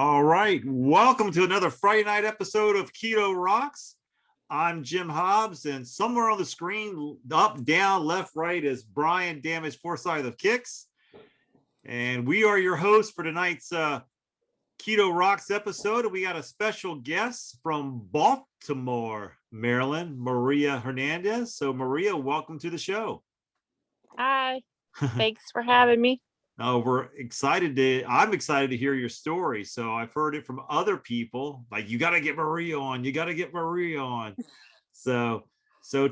All right, welcome to another Friday night episode of Keto Rocks. I'm Jim Hobbs, and somewhere on the screen, up, down, left, right, is Brian Damage Forsythe of Kix. And we are your hosts for tonight's Keto Rocks episode. And we got a special guest from Baltimore, Maryland, Maria Hernandez. So Maria, welcome to the show. Hi, thanks for having me. I'm excited to hear your story. So I've heard it from other people, like, you got to get Maria on. So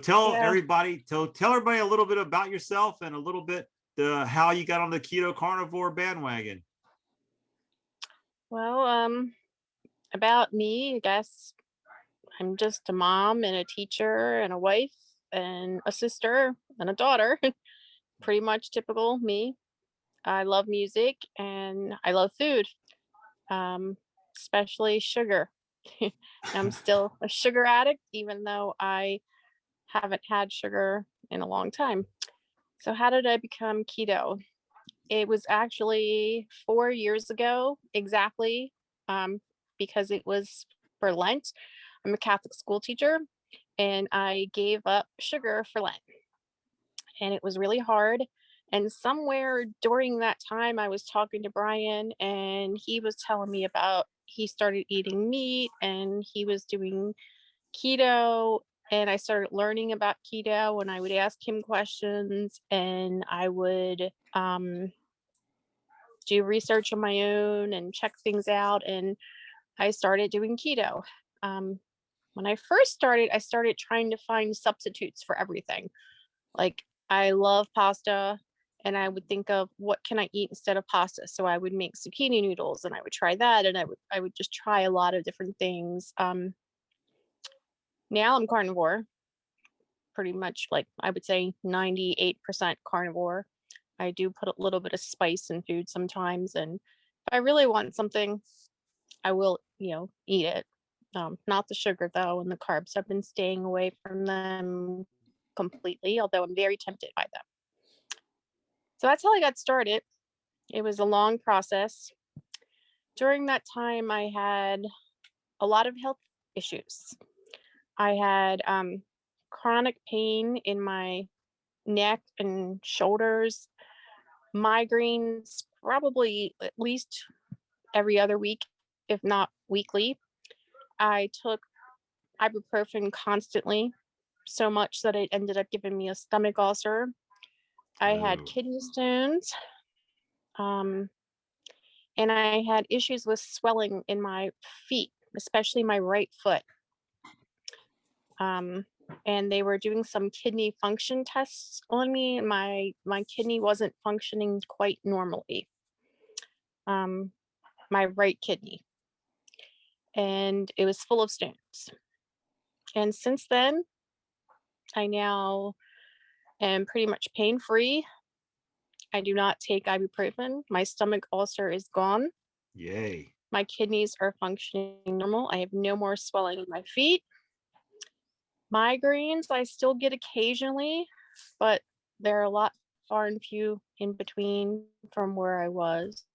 tell everybody a little bit about yourself and a little bit how you got on the keto carnivore bandwagon. Well, about me, I guess I'm just a mom and a teacher and a wife and a sister and a daughter. Pretty much typical me. I love music and I love food, especially sugar. I'm still a sugar addict, even though I haven't had sugar in a long time. So how did I become keto? It was actually 4 years ago, exactly, because it was for Lent. I'm a Catholic school teacher, and I gave up sugar for Lent. And it was really hard. And somewhere during that time, I was talking to Brian, and he was telling me about he started eating meat and he was doing keto. And I started learning about keto, and I would ask him questions, and I would do research on my own and check things out. And I started doing keto. When I first started, I started trying to find substitutes for everything. Like, I love pasta, and I would think of what can I eat instead of pasta. So I would make zucchini noodles, and I would try that, and I would just try a lot of different things. Now I'm carnivore, pretty much, like, I would say 98% carnivore. I do put a little bit of spice in food sometimes, and if I really want something, I will, eat it. Not the sugar though, and the carbs. I've been staying away from them completely, although I'm very tempted by them. So that's how I got started. It was a long process. During that time, I had a lot of health issues. I had chronic pain in my neck and shoulders, migraines probably at least every other week, if not weekly. I took ibuprofen constantly, so much that it ended up giving me a stomach ulcer. I had kidney stones, and I had issues with swelling in my feet, especially my right foot. And they were doing some kidney function tests on me, and my kidney wasn't functioning quite normally. My right kidney, and it was full of stones. And since then, I now am pretty much pain-free. I do not take ibuprofen. My stomach ulcer is gone. Yay. My kidneys are functioning normal. I have no more swelling in my feet. Migraines, I still get occasionally, but they're a lot far and few in between from where I was.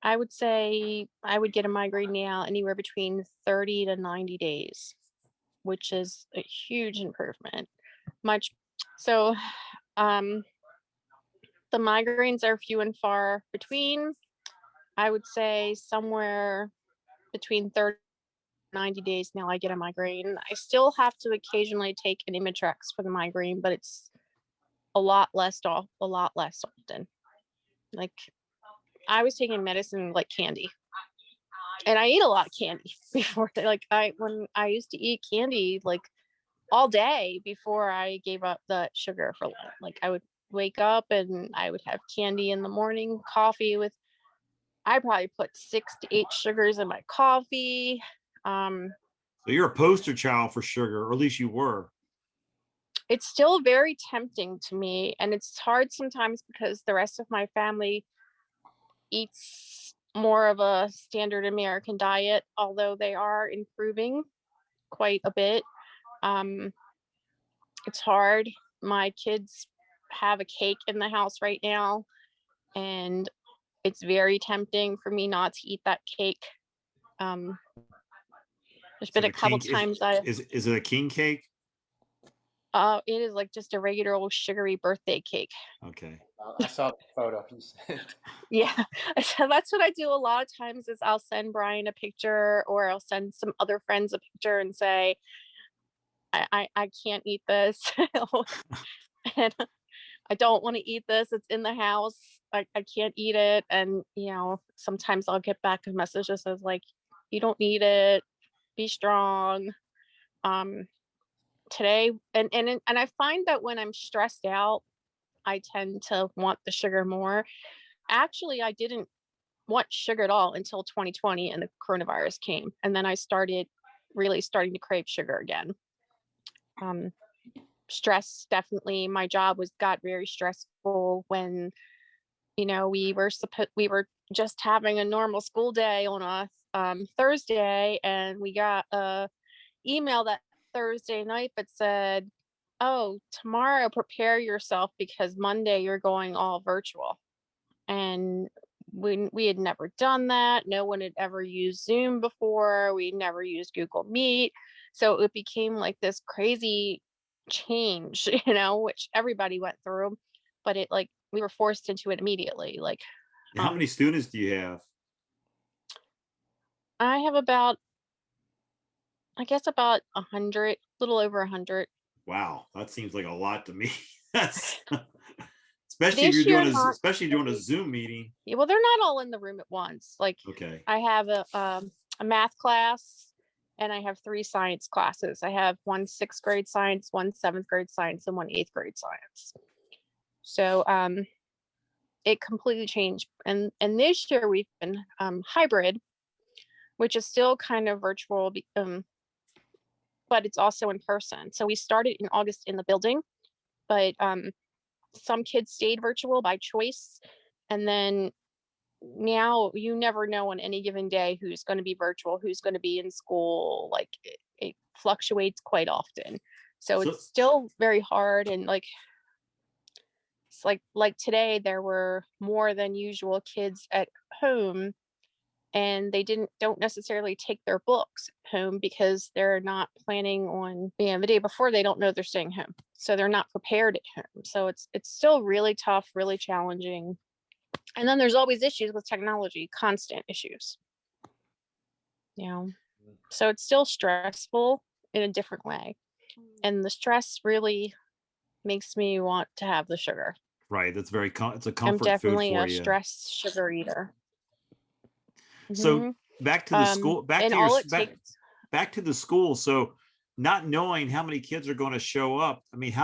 I would say I would get a migraine now anywhere between 30 to 90 days, which is a huge improvement. So the migraines are few and far between. I would say somewhere between 30 and 90 days now I get a migraine. I still have to occasionally take an Imitrex for the migraine, but it's a lot less often. Like, I was taking medicine like candy. And I ate a lot of candy before. When I used to eat candy like all day before I gave up the sugar for Lent. Like, I would wake up and I would have candy in the morning, coffee with, I probably put 6 to 8 sugars in my coffee. So you're a poster child for sugar, or at least you were. It's still very tempting to me, and it's hard sometimes because the rest of my family eats more of a standard American diet, although they are improving quite a bit. It's hard. My kids have a cake in the house right now, and it's very tempting for me not to eat that cake. There's been a couple times is it a king cake? It is like just a regular old sugary birthday cake. Okay. I saw the photo you sent. Yeah, so that's what I do a lot of times is I'll send Brian a picture, or I'll send some other friends a picture and say, I can't eat this. And I don't want to eat this. It's in the house. I can't eat it. And, you know, sometimes I'll get back a message that says like, you don't need it. Be strong. Today, and I find that when I'm stressed out, I tend to want the sugar more. Actually, I didn't want sugar at all until 2020 and the coronavirus came. And then I started really starting to crave sugar again. Stress, definitely. My job got very stressful when, you know, we were just having a normal school day on a Thursday, and we got a email that Thursday night that said, oh, tomorrow prepare yourself because Monday you're going all virtual. And we had never done that. No one had ever used Zoom before. We never used Google Meet. So it became like this crazy change, you know, which everybody went through, but it like we were forced into it immediately. Like, how many students do you have? I have about, I guess about 100, a little over 100. Wow, that seems like a lot to me. That's especially if you're doing a Zoom meeting. Yeah, well, they're not all in the room at once. Like, okay, I have a math class, and I have 3 science classes. I have 1 6th grade science, 1 7th grade science, and 1 8th grade science. So it completely changed. And this year we've been hybrid, which is still kind of virtual, but it's also in person. So we started in August in the building, but some kids stayed virtual by choice. And then now you never know on any given day who's going to be virtual, who's going to be in school. Like it fluctuates quite often. So it's still very hard. And like, it's like today there were more than usual kids at home, and they don't necessarily take their books home because they're not planning on, you know, the day before they don't know they're staying home. So they're not prepared at home. So it's still really tough, really challenging. And then there's always issues with technology, constant issues. You know, so it's still stressful in a different way. And the stress really makes me want to have the sugar. Right. That's very, it's a comfort I'm definitely food for a you. stress sugar eater. So back to the school, back to the school. So not knowing how many kids are going to show up. I mean,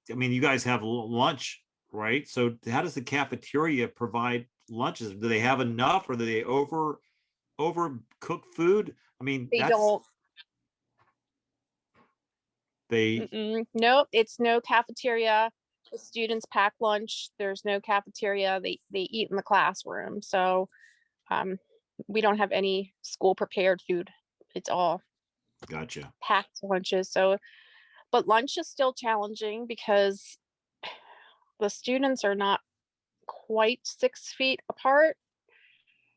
you guys have lunch, right? So how does the cafeteria provide lunches? Do they have enough, or do they overcook food? I mean, don't. Nope, it's no cafeteria. The students pack lunch. There's no cafeteria. They eat in the classroom. So we don't have any school prepared food. It's all gotcha packed lunches. So, but lunch is still challenging because the students are not quite 6 feet apart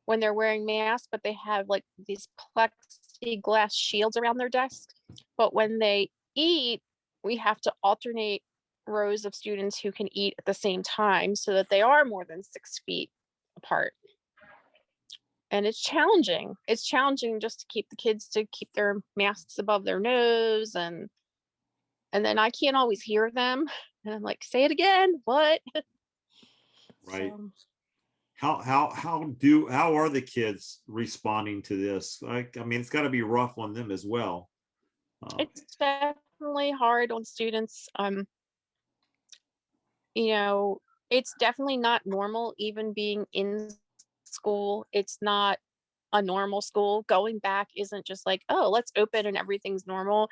when they're wearing masks, but they have like these plexiglass shields around their desks. But when they eat, we have to alternate rows of students who can eat at the same time so that they are more than 6 feet apart. And it's challenging. It's challenging just to keep the kids to keep their masks above their nose, and then I can't always hear them. And I'm like, say it again. What? Right. So, how are the kids responding to this? Like, I mean, it's got to be rough on them as well. It's definitely hard on students. You know, it's definitely not normal even being in school. It's not a normal school. Going back isn't just like, oh, let's open and everything's normal.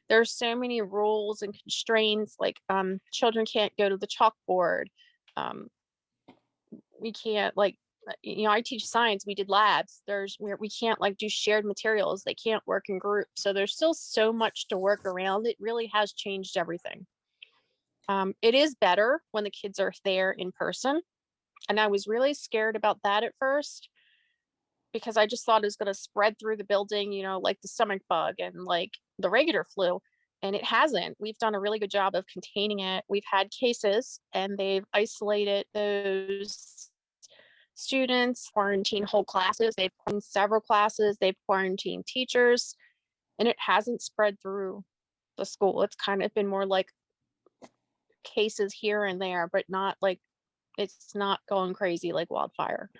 There's so many rules and constraints, like children can't go to the chalkboard. We can't, like, you know, I teach science, we did labs. We can't like do shared materials. They can't work in groups. So there's still so much to work around. It really has changed everything. It is better when the kids are there in person. And I was really scared about that at first because I just thought it was going to spread through the building, you know, like the stomach bug and like the regular flu. And it hasn't. We've done a really good job of containing it. We've had cases and they've isolated those students, quarantined whole classes. They've quarantined several classes. They've quarantined teachers, and it hasn't spread through the school. It's kind of been more like cases here and there, but not like, it's not going crazy like wildfire.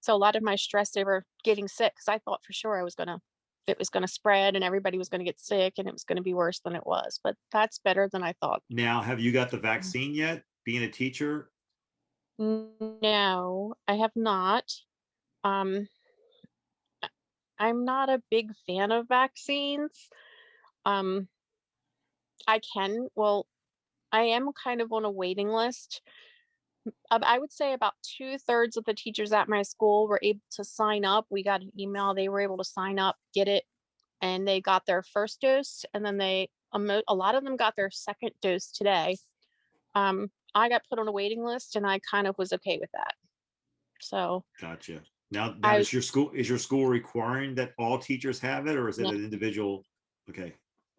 So a lot of my stress over getting sick, because I thought for sure it was gonna spread and everybody was gonna get sick and it was gonna be worse than it was. But that's better than I thought. Now, have you got the vaccine yet? Being a teacher? No, I have not. Um, I'm not a big fan of vaccines. Um, I am kind of on a waiting list. I would say about 2/3 of the teachers at my school were able to sign up. We got an email, they were able to sign up, get it, and they got their first dose. And then a lot of them got their second dose today. I got put on a waiting list and I kind of was okay with that. So Gotcha. Now I is your school requiring that all teachers have it, or is it No. an individual? Okay.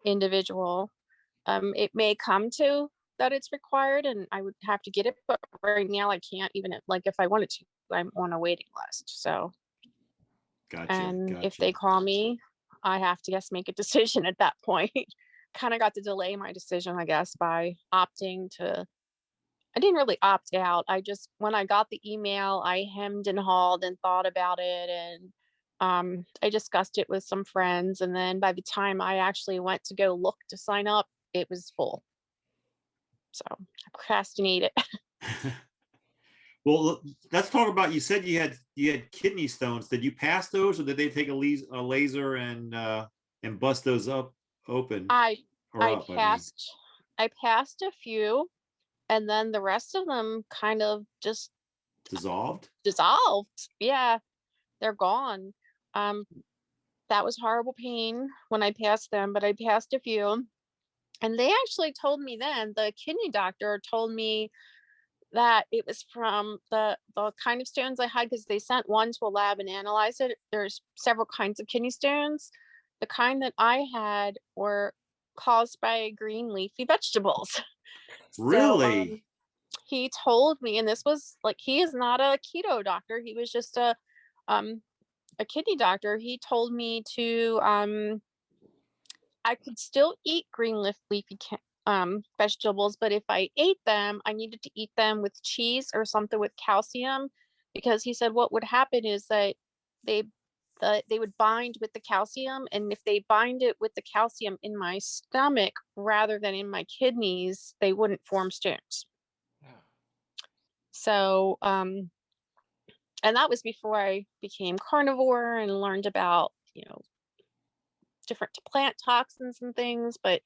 individual. It may come to that it's required and I would have to get it, but right now I can't even, like, if I wanted to, I'm on a waiting list. So, Gotcha. and if Gotcha. they call me, I have to make a decision at that point. Kind of got to delay my decision, I guess, by opting to, I didn't really opt out. When I got the email, I hemmed and hawed and thought about it. And I discussed it with some friends. And then by the time I actually went to go look to sign up, it was full. So I procrastinated. Well, let's talk about, you said you had kidney stones. Did you pass those, or did they take a laser and bust those open? I Up, passed a few, and then the rest of them kind of just dissolved. Yeah, they're gone. That was horrible pain when I passed them, but I passed a few. And they actually told me then, the kidney doctor told me that it was from the kind of stones I had, because they sent one to a lab and analyzed it. There's several kinds of kidney stones. The kind that I had were caused by green leafy vegetables. Really? So he told me, and this was like, he is not a keto doctor. He was just a kidney doctor. He told me to I could still eat green leafy vegetables, but if I ate them, I needed to eat them with cheese or something with calcium, because he said what would happen is that they they would bind with the calcium, and if they bind it with the calcium in my stomach rather than in my kidneys, they wouldn't form stones. Yeah. So and that was before I became carnivore and learned about, different plant toxins and things. But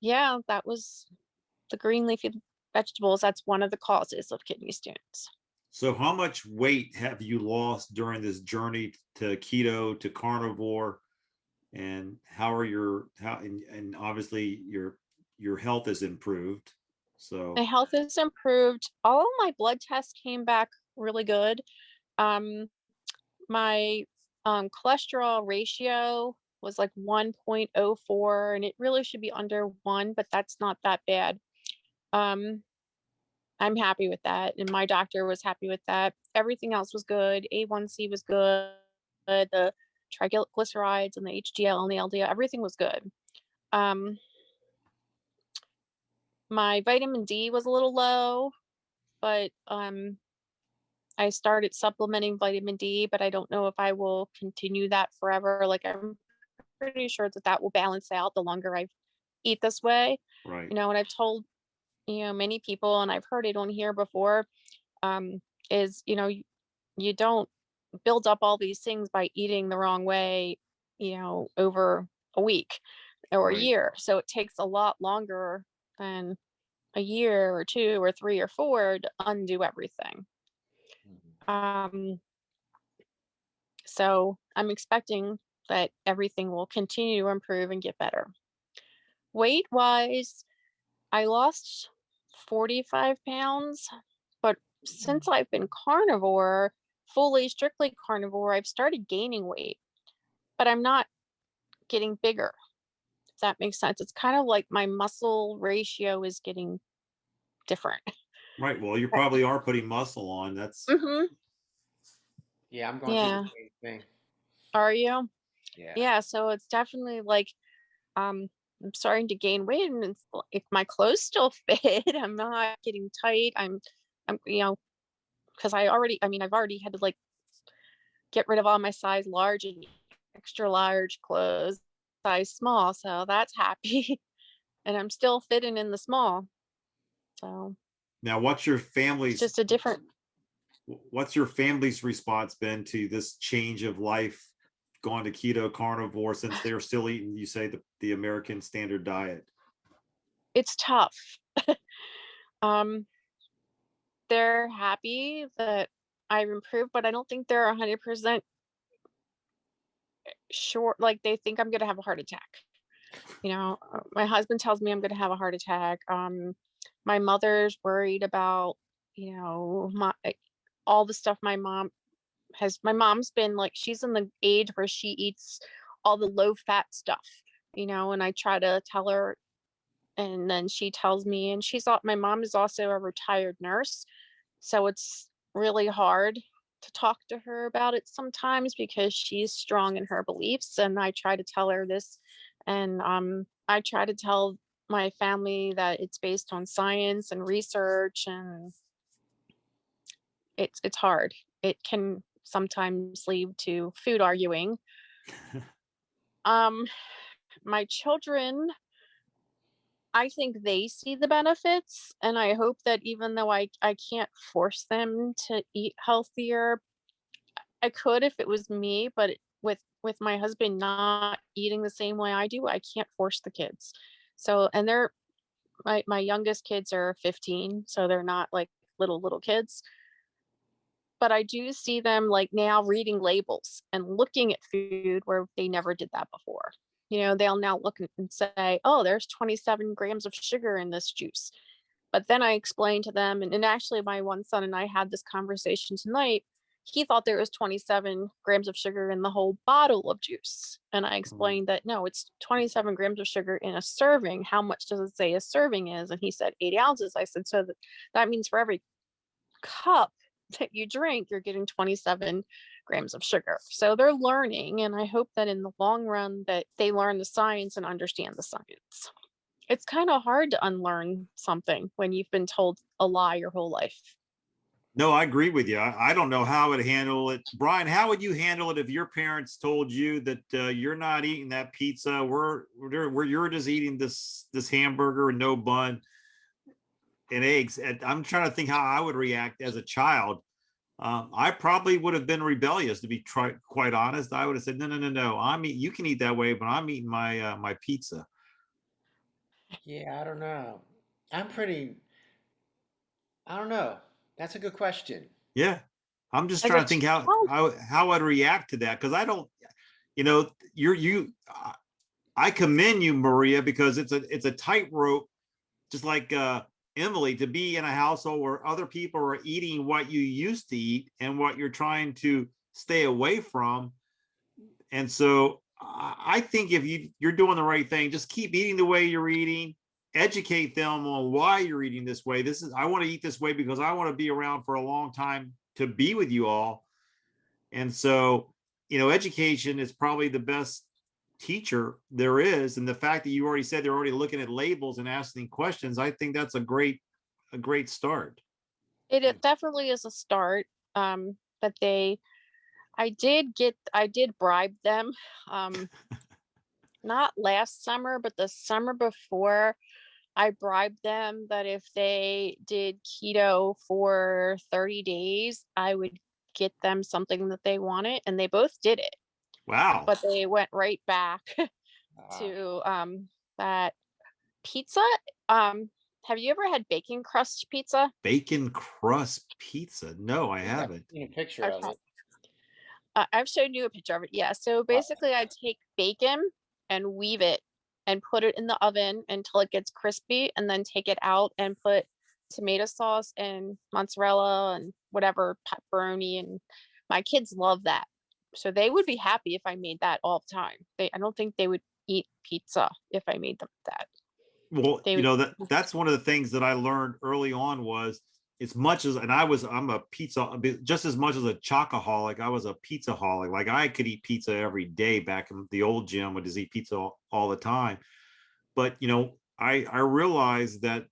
yeah, that was the green leafy vegetables. That's one of the causes of kidney stones. So how much weight have you lost during this journey to keto, to carnivore? And how are and obviously your health has improved. So My health has improved. All of my blood tests came back really good. My cholesterol ratio was like 1.04, and it really should be under 1, but that's not that bad. I'm happy with that, and my doctor was happy with that. Everything else was good. A1C was good. The triglycerides and the HDL and the LDL, everything was good. My vitamin D was a little low, but I started supplementing vitamin D, but I don't know if I will continue that forever. Like, I'm pretty sure that will balance out the longer I eat this way. right. And I've told, many people, and I've heard it on here before, is, you don't build up all these things by eating the wrong way, over a week or a Right. year. So it takes a lot longer than a year or 2 or 3 or 4 to undo everything. So I'm expecting that everything will continue to improve and get better. Weight wise, I lost 45 pounds, but since I've been carnivore, fully strictly carnivore, I've started gaining weight, but I'm not getting bigger. If that makes sense. It's kind of like my muscle ratio is getting different. Right. Well, you probably are putting muscle on. That's Mm-hmm. Yeah, I'm going through Yeah. the same thing. Are you? Yeah. Yeah. So it's definitely like I'm starting to gain weight, and it's if my clothes still fit, I'm not getting tight. I'm because I've already had to like get rid of all my size large and extra large clothes, size small. So that's happy. And I'm still fitting in the small. So now it's just a different. what's your family's response been to this change of life, going to keto carnivore, since they're still eating, you say, the American standard diet? It's tough. Um, they're happy that I've improved, but I don't think they're 100% sure. Like they think I'm gonna have a heart attack. My husband tells me I'm gonna have a heart attack. My mother's worried about, all the stuff my mom's been like, she's in the age where she eats all the low fat stuff, and I try to tell her, and then she tells me, and my mom is also a retired nurse. So it's really hard to talk to her about it sometimes because she's strong in her beliefs. And I try to tell her this. And I try to tell my family that it's based on science and research, and it's hard. It can sometimes lead to food arguing. Um, my children, I think they see the benefits, and I hope that even though I can't force them to eat healthier, I could if it was me, but with my husband not eating the same way I do, I can't force the kids. So, and my youngest kids are 15, so they're not like little kids. But I do see them like now reading labels and looking at food where they never did that before. They'll now look and say, "Oh, there's 27 grams of sugar in this juice." But then I explained to them, and actually my one son and I had this conversation tonight. He thought there was 27 grams of sugar in the whole bottle of juice. And I explained that no, it's 27 grams of sugar in a serving. How much does it say a serving is? And he said 8 ounces. I said, so that means for every cup that you drink, you're getting 27 grams of sugar. So they're learning. And I hope that in the long run that they learn the science and understand the science. It's kind of hard to unlearn something when you've been told a lie your whole life. No, I agree with you. I don't know how to handle it. Brian, how would you handle it if your parents told you that you're not eating that pizza? You're just eating this hamburger and no bun and eggs. And I'm trying to think how I would react as a child. I probably would have been rebellious, to be quite honest. I would have said, no. You can eat that way, but I'm eating my pizza. Yeah, I don't know. I'm pretty, I don't know. That's a good question. Yeah. I'm just As trying a to think child, how I'd react to that. Cause I don't, I commend you, Maria, because it's a tightrope, just like Emily, to be in a household where other people are eating what you used to eat and what you're trying to stay away from. And so I think if you're doing the right thing, just keep eating the way you're eating, educate them on why you're eating this way. I want to eat this way because I want to be around for a long time to be with you all. And so, education is probably the best teacher there is. And the fact that you already said they're already looking at labels and asking questions, I think that's a great start. it definitely is a start. But I did bribe them. Not last summer, but the summer before, I bribed them that if they did keto for 30 days, I would get them something that they wanted, and they both did it. Wow. But they went right back to that pizza. Have you ever had bacon crust pizza? Bacon crust pizza? No, I Yeah, I've haven't. seen a picture of Okay. it. I've shown you a picture of it. Yeah. So basically, I take bacon and weave it and put it in the oven until it gets crispy, and then take it out and put tomato sauce and mozzarella and whatever pepperoni, and my kids love that. So they would be happy if I made that all the time. I don't think they would eat pizza if I made them that. Well, They you would. know, that's one of the things that I learned early on was as much as, and I'm a pizza, just as much as a chocoholic, I was a pizza holic. Like I could eat pizza every day back in the old gym. Would just eat pizza all the time. But, you know, I realized that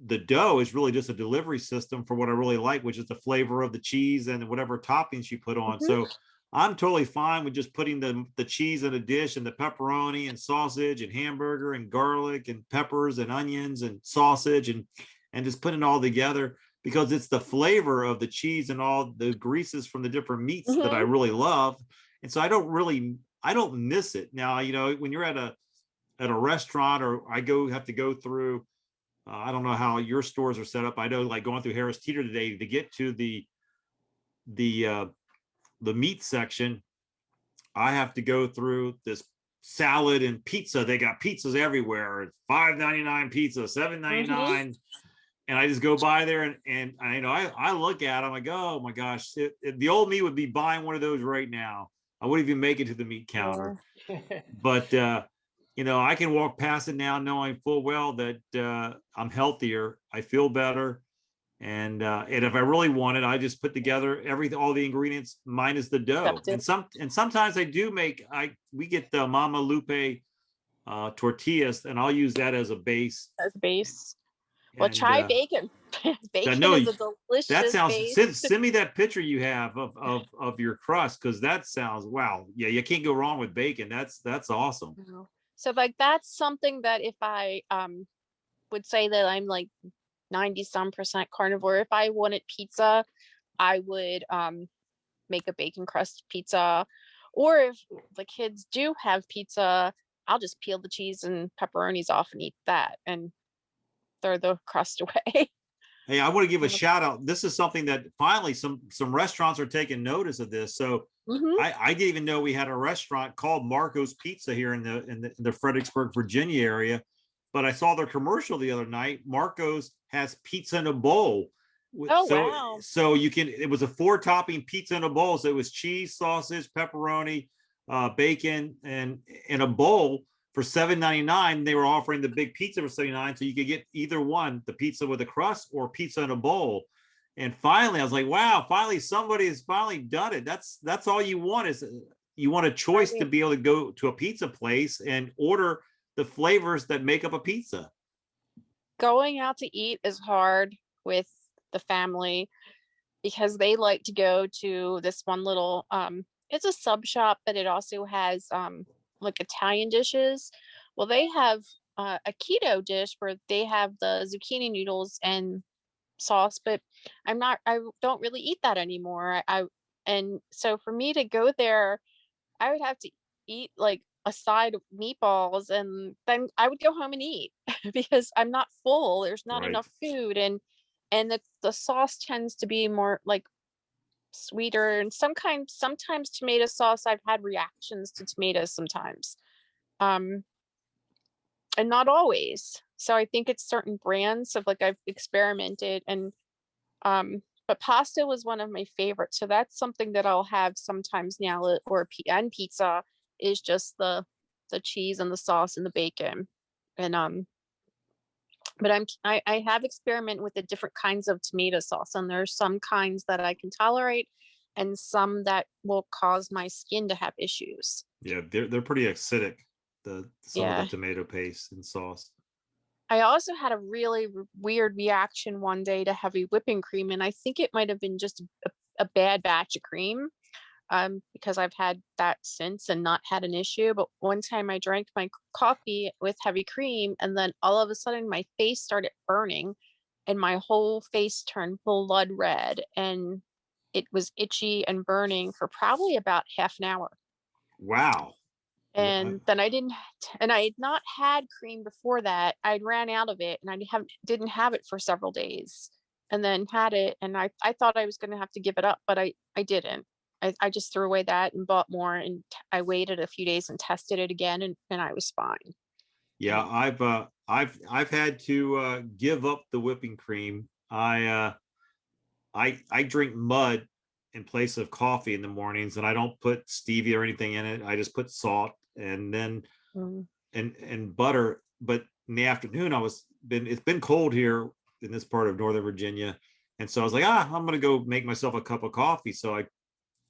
the dough is really just a delivery system for what I really like, which is the flavor of the cheese and whatever toppings you put on. Mhm. So I'm totally fine with just putting the cheese in a dish and the pepperoni and sausage and hamburger and garlic and peppers and onions and sausage and just putting it all together because it's the flavor of the cheese and all the greases from the different meats that I Mhm. really love. And so I don't miss it. Now, you know, when you're at a restaurant or have to go through I don't know how your stores are set up. I know like going through Harris Teeter today to get to the uh, the meat section, I have to go through this salad and pizza. They got pizzas everywhere. It's $5.99 pizza, Mhm. $7.99. And I just go by there and I, you know, I look at them. I go, oh my gosh, the old me would be buying one of those right now. I wouldn't even make it to the meat counter. Yeah. But you know, I can walk past it now knowing full well that I'm healthier, I feel better, and if I really want it, I just put together all the ingredients minus the dough. Accept it And sometimes I do we get the Mama Lupe tortillas, and I'll use that as a base. as a base. Well, And try bacon. I Bacon know is a that delicious sounds. base. Send me that picture you have of your crust because that sounds wow. Yeah, you can't go wrong with bacon. That's awesome. No. So like that's something that if I would say that I'm like 90 some percent carnivore, if I wanted pizza, I would make a bacon crust pizza. Or if the kids do have pizza, I'll just peel the cheese and pepperonis off and eat that and throw the crust away. Hey, I want to give a shout out. This is something that finally some restaurants are taking notice of this. So Mm-hmm. I didn't even know we had a restaurant called Marco's Pizza here in the Fredericksburg, Virginia area. But I saw their commercial the other night. Marco's has pizza in a bowl. Oh, So wow. it was a 4-topping pizza in a bowl. So it was cheese, sausage, pepperoni, bacon, and in a bowl for $7.99. They were offering the big pizza for $7.99, so you could get either one, the pizza with a crust or pizza in a bowl. And finally, I was like, wow, finally somebody has finally done it. That's all you want is you want a choice to Right. be able to go to a pizza place and order the flavors that make up a pizza. Going out to eat is hard with the family because they like to go to this one little it's a sub shop, but it also has like Italian dishes. Well, they have a keto dish where they have the zucchini noodles and sauce, but I don't really eat that anymore. And so for me to go there, I would have to eat like a side of meatballs and then I would go home and eat because I'm not full. There's not Right. enough food, and the sauce tends to be more like sweeter, and sometimes tomato sauce, I've had reactions to tomatoes sometimes. Um and not always. So I think it's certain brands of like I've experimented, and but pasta was one of my favorites. So that's something that I'll have sometimes now, and pizza is just the cheese and the sauce and the bacon. And but I have experimented with the different kinds of tomato sauce, and there's some kinds that I can tolerate and some that will cause my skin to have issues. Yeah, they're pretty acidic. Some of the Yeah. tomato paste and sauce. I also had a really weird reaction one day to heavy whipping cream, and I think it might have been just a bad batch of cream, because I've had that since and not had an issue. But one time I drank my coffee with heavy cream, and then all of a sudden my face started burning, and my whole face turned blood red, and it was itchy and burning for probably about half an hour. Wow. And then and I had not had cream before that. I'd ran out of it, and didn't have it for several days, and then had it, and I thought I was going to have to give it up, but I didn't. I just threw away that and bought more, and I waited a few days and tested it again, and I was fine. Yeah, I've had to give up the whipping cream I drink mud in place of coffee in the mornings, and I don't put stevia or anything in it. I just put salt and then Mm. and butter. But in the afternoon, it's been cold here in this part of Northern Virginia, and so I was like, I'm gonna go make myself a cup of coffee. So I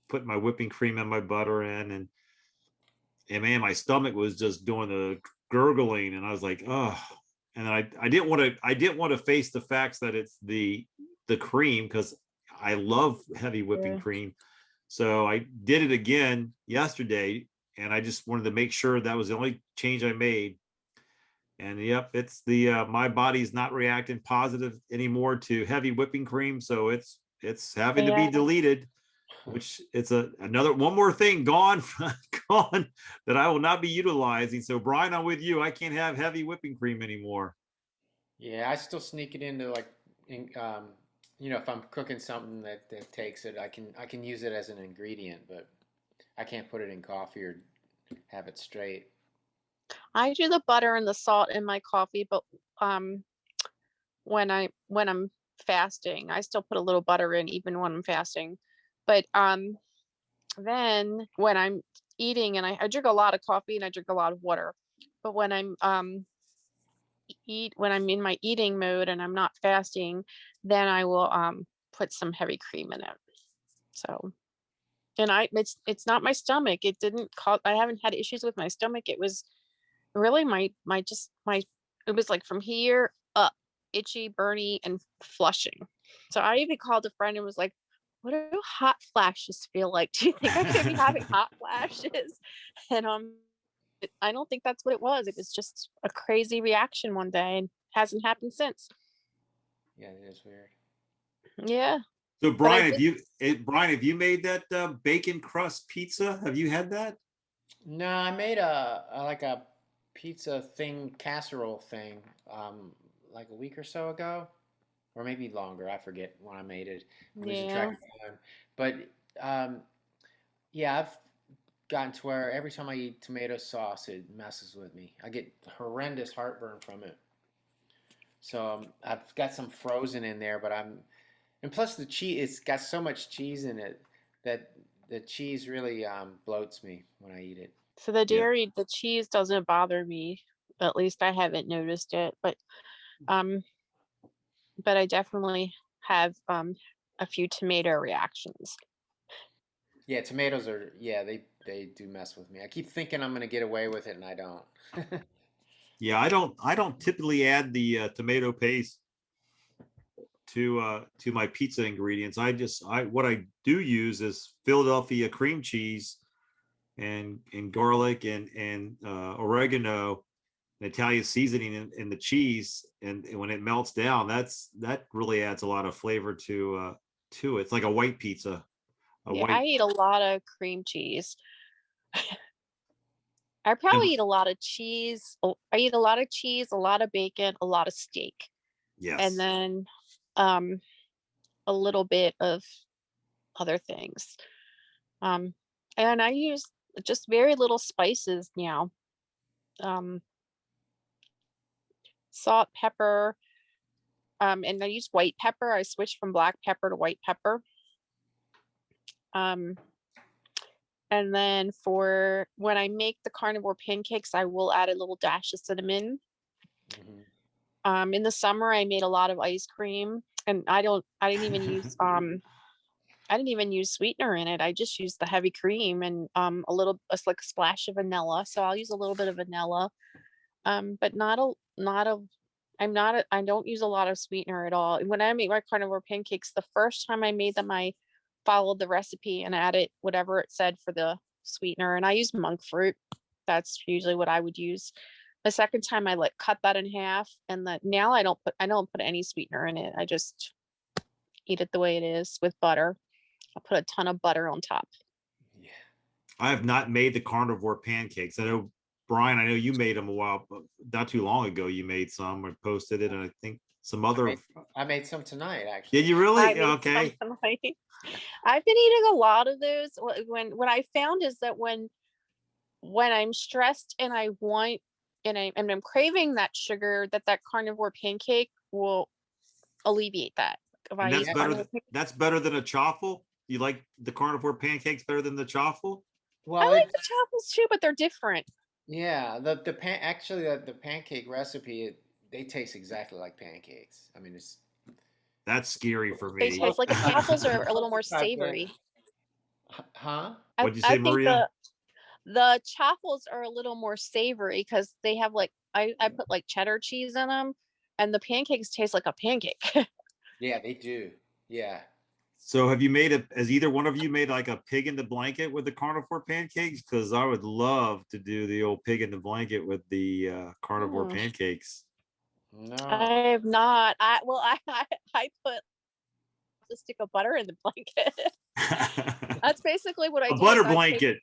put my whipping cream and my butter in, and man, my stomach was just doing the gurgling, and I was like, oh. And I didn't want to face the facts that it's the cream, because I love heavy whipping Yeah. cream. So I did it again yesterday, and I just wanted to make sure that was the only change I made. And yep, it's my body's not reacting positive anymore to heavy whipping cream, so it's having to be Yeah. deleted, which it's another one more thing gone gone that I will not be utilizing. So Brian, I'm with you. I can't have heavy whipping cream anymore. Yeah, I still sneak it into like, if I'm cooking something that takes it, I can use it as an ingredient, but I can't put it in coffee or have it straight. I do the butter and the salt in my coffee, but um when I'm fasting, I still put a little butter in even when I'm fasting. But then when I'm eating, and I drink a lot of coffee and I drink a lot of water. But when I'm in my eating mode and I'm not fasting, then I will put some heavy cream in it. So, and it's not my stomach. It didn't cause, I haven't had issues with my stomach. It was really my it was like from here up, itchy, burny, and flushing. So I even called a friend and was like, what do hot flashes feel like? Do you think I could be having hot flashes? And I don't think that's what it was. It was just a crazy reaction one day and hasn't happened since. Yeah, it is weird. Yeah. So But I Brian, did. Have you made that bacon crust pizza? Have you had that? No, I made a like a pizza thing, casserole thing, like a week or so ago, or maybe longer. I forget when I made it. I'm losing track Yeah. of time. But um, yeah, I've gotten to where every time I eat tomato sauce, it messes with me. I get horrendous heartburn from it. So I've got some frozen in there, but and plus the cheese, it's got so much cheese in it that the cheese really bloats me when I eat it. So the Yeah. the cheese doesn't bother me. At least I haven't noticed it. Um, but I definitely have a few tomato reactions. Yeah, tomatoes are, yeah, they do mess with me. I keep thinking I'm gonna get away with it and I don't. Yeah, I don't typically add the tomato paste to my pizza ingredients. I what I do use is Philadelphia cream cheese and garlic and oregano and Italian seasoning in the cheese, and when it melts down, that really adds a lot of flavor to it. It's like a white pizza, a Yeah, I white. eat a lot of cream cheese. I And probably eat a lot of cheese. I eat a lot of cheese, a lot of bacon, a lot of steak, and yes, then um, a little bit of other things. Um, and I use just very little spices now. Um, Salt, pepper, and I use white pepper. I switched from black pepper to white pepper. Um, and then for when I make the carnivore pancakes, I will add a little dash of cinnamon. Mhm. In the summer, I made a lot of ice cream, and I didn't even use sweetener in it. I just used the heavy cream and like a splash of vanilla. So I'll use a little bit of vanilla, but not a. I don't use a lot of sweetener at all. When I make my carnivore pancakes, the first time I made them, I followed the recipe and added whatever it said for the sweetener, and I used monk fruit. That's usually what I would use. The second time I like cut that in half, and now I don't put any sweetener in it. I just eat it the way it is with butter. I'll put a ton of butter on top. Yeah. I have not made the carnivore pancakes. I know Brian. I know you made them a while, but not too long ago. You made some or posted it, and I think some I other. made I made some tonight Did actually. you I really? made some Okay. tonight. I've been eating a lot of those. When I found is that when I'm stressed and I want and I'm craving that sugar, that carnivore pancake will alleviate that. If And I that's eat better. carnivore, That's better than a chaffle. You like the carnivore pancakes better than the chaffle? I Well, like the chaffles too, but they're different. yeah, actually the pancake recipe, they taste exactly like pancakes. I mean, it's That's scary for They me. taste like the chaffles are a little more not bad. savory. Huh? What'd you I say, think Maria? the chaffles are a little more savory because they have like I put like cheddar cheese in them, and the pancakes taste like a pancake. Yeah, they do. Yeah. So have you has either one of you made like a pig in the blanket with the carnivore pancakes? Because I would love to do the old pig in the blanket with the carnivore Mm, pancakes. No. I have not. I put a stick of butter in the blanket. That's basically what I A do. butter Is blanket.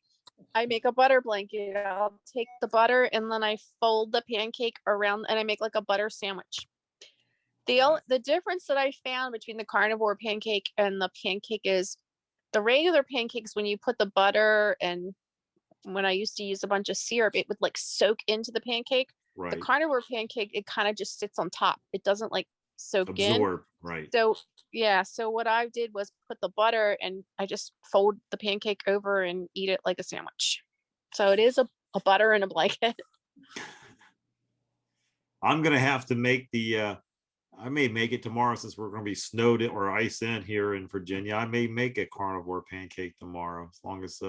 I make a butter blanket. I'll take the butter and then I fold the pancake around and I make like a butter sandwich. The difference that I found between the carnivore pancake and the pancake is the regular pancakes, when you put the butter and when I used to use a bunch of syrup, it would like soak into the pancake. The Right. carnivore pancake, it kind of just sits on top. It doesn't like soak in. Absorb. Right. So yeah, so what I did was put the butter and I just fold the pancake over and eat it like a sandwich. So it is a butter in a blanket. I'm gonna have to make the I may make it tomorrow since we're gonna be snowed in or ice in here in Virginia. I may make a carnivore pancake tomorrow as long as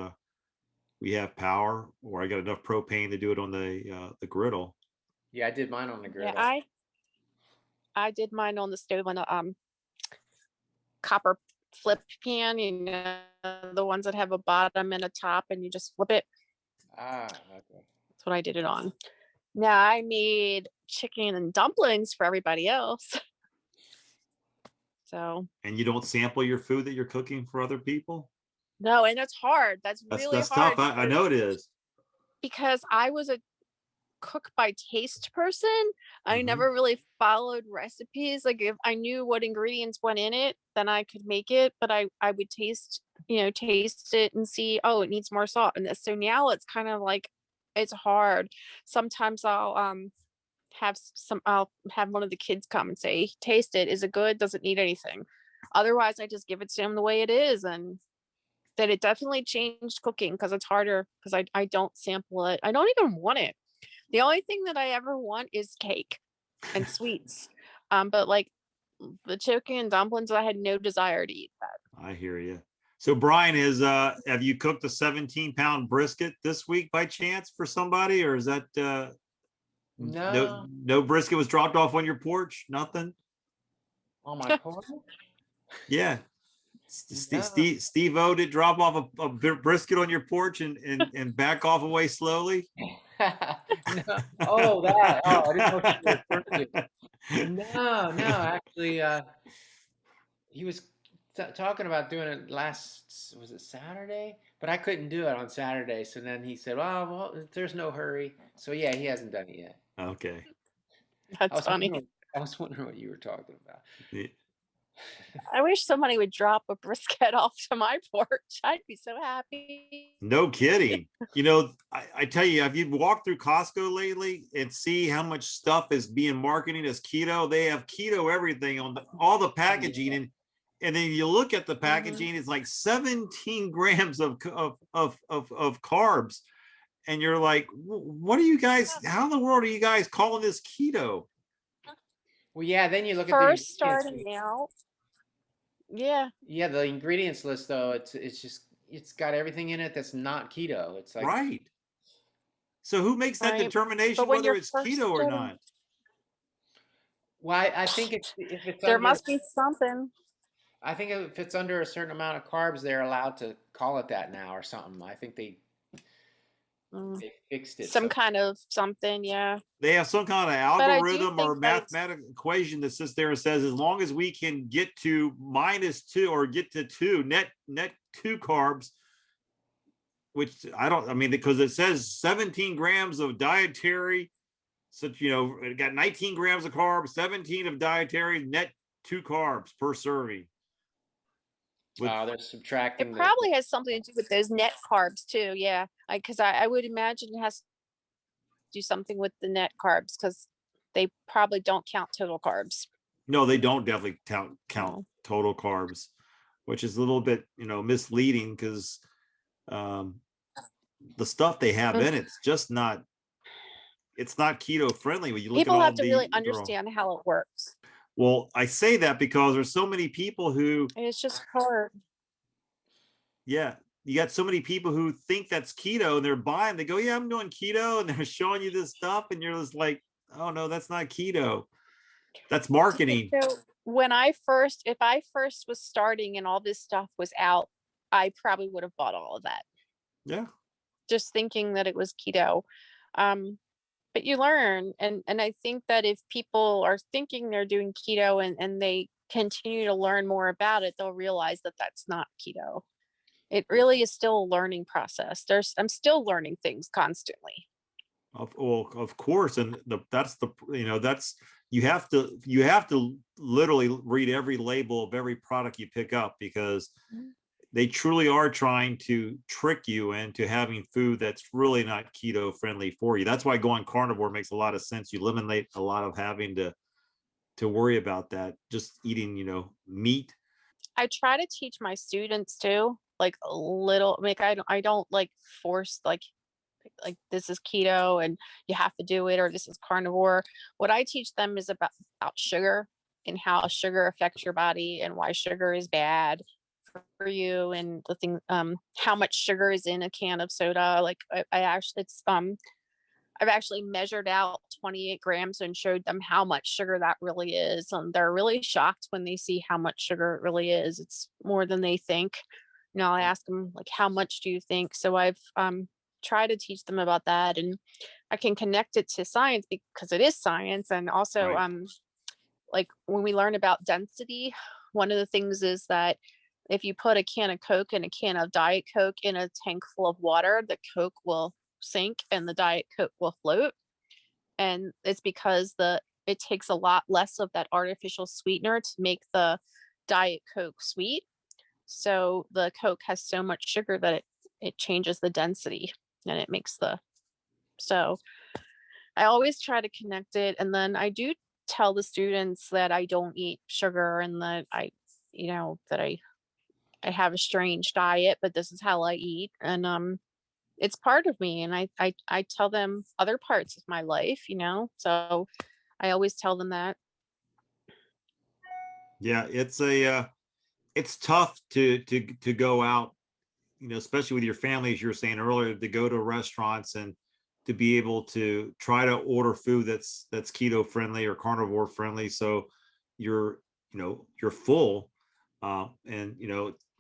we have power or I got enough propane to do it on the griddle. Yeah, I did mine on the Yeah, griddle. I did mine on the stove on a copper flip pan, you know, the ones that have a bottom and a top and you just flip it. Ah, okay. That's what I did it on. Now I made chicken and dumplings for everybody else. So And you don't sample your food that you're cooking for other people? no, and that's hard. That's That's really tough. hard I know it is. because I was a cook by taste person. I Mhm. never really followed recipes. Like if I knew what ingredients went in it, then I could make it. But I would taste, taste it and see, oh, it needs more salt. And so now it's kind of like it's hard. Sometimes I'll have one of the kids come and say, taste it. Is it good? Does it need anything? Otherwise, I just give it to him the way it is. And that it definitely changed cooking because it's harder because I don't sample it. I don't even want it. The only thing that I ever want is cake and sweets. But like the chicken and dumplings, I had no desire to eat that. I hear you. So Brian, have you cooked a 17-pound brisket this week by chance for somebody, or is that No, no brisket was dropped off on your porch? Nothing? on my porch? Yeah. No. Steve-O did drop off a brisket on your porch and back off away slowly. No. Oh, that. Oh, I didn't know what you were referring to. No, actually, he was talking about doing it was it Saturday? But I couldn't do it on Saturday. So then he said, well, there's no hurry. So yeah, he hasn't done it yet. Okay. That's funny. I was wondering what you were talking about. Yeah. I wish somebody would drop a brisket off to my porch. I'd be so happy. No kidding. I tell you, have you walked through Costco lately and see how much stuff is being marketed as keto? They have keto everything on all the packaging, and then you look at the packaging, it's like 17 grams of carbs, and you're like, what are you guys? How in the world are you guys calling this keto? Well, yeah. Then you look First at starting out. Yeah. Yeah, the ingredients list though, it's got everything in it that's not keto. It's like Right. So who makes that Right. determination But when whether you're it's first keto or starting, not? well, I think if it's there under must be something. I think if it's under a certain amount of carbs, they're allowed to call it that now or something. I think they fixed it. Some kind of something, yeah. They have some kind of But I do algorithm or think that mathematical equation that sits there and says, as long as we can get to -2 or get to 2 net 2 carbs, which because it says 17 grams of dietary, so it got 19 grams of carbs, 17 of dietary, net 2 carbs per serving. They're subtracting. It probably has something to do with those net carbs too. Yeah, because I would imagine it has to do something with the net carbs because they probably don't count total carbs. No, they don't definitely count No. total carbs, which is a little bit, misleading because the stuff they have in it's just not. It's not keto friendly when you look at People all have to really they're all. understand how it works. Well, I say that because there's so many people who, And it's just hard. yeah, you got so many people who think that's keto and they're buying, they go, yeah, I'm doing keto. And they're showing you this stuff. And you're just like, oh no, that's not keto. That's marketing. So if I first was starting and all this stuff was out, I probably would have bought all of that, Yeah. just thinking that it was keto. But you learn, and I think that if people are thinking they're doing keto and they continue to learn more about it, they'll realize that that's not keto. It really is still a learning process. I'm still learning things constantly. Of course. And that's you have to literally read every label of every product you pick up because they truly are trying to trick you into having food that's really not keto friendly for you. That's why going carnivore makes a lot of sense. You eliminate a lot of having to worry about that. Just eating, meat. I try to teach my students too, like a little, like I don't like force like this is keto and you have to do it, or this is carnivore. What I teach them is about sugar and how sugar affects your body and why sugar is bad for you, and the thing how much sugar is in a can of soda. Like I actually I've actually measured out 28 grams and showed them how much sugar that really is. They're really shocked when they see how much sugar it really is. It's more than they think. I ask them, like, how much do you think? So I've tried to teach them about that, and I can connect it to science because it is science. And also, Right. like when we learn about density, one of the things is that if you put a can of Coke and a can of Diet Coke in a tank full of water, the Coke will sink and the Diet Coke will float. And it's because it takes a lot less of that artificial sweetener to make the Diet Coke sweet. So the Coke has so much sugar that it changes the density, and it makes so I always try to connect it. And then I do tell the students that I don't eat sugar and that that I have a strange diet, but this is how I eat. And it's part of me. And I tell them other parts of my life, so I always tell them that. Yeah. It's tough to go out, especially with your family, as you were saying earlier, to go to restaurants and to be able to try to order food that's keto friendly or carnivore friendly. So you're, you're full. And,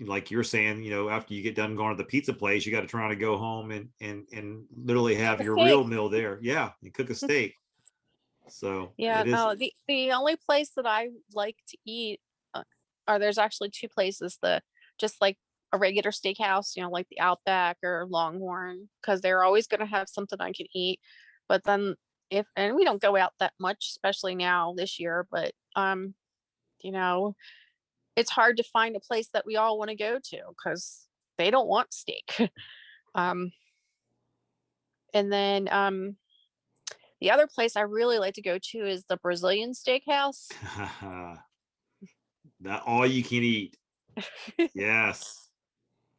like you're saying, after you get done going to the pizza place, you got to try to go home and literally have A your steak. real meal there. Yeah. And cook a steak. So Yeah, it is. no, the only place that I like to eat, there's actually two places, just like a regular steakhouse, like the Outback or Longhorn, because they're always going to have something I can eat. But then and we don't go out that much, especially now this year, but you know, it's hard to find a place that we all want to go to because they don't want steak. um, and then the other place I really like to go to is the Brazilian steakhouse. That all you can eat. Yes.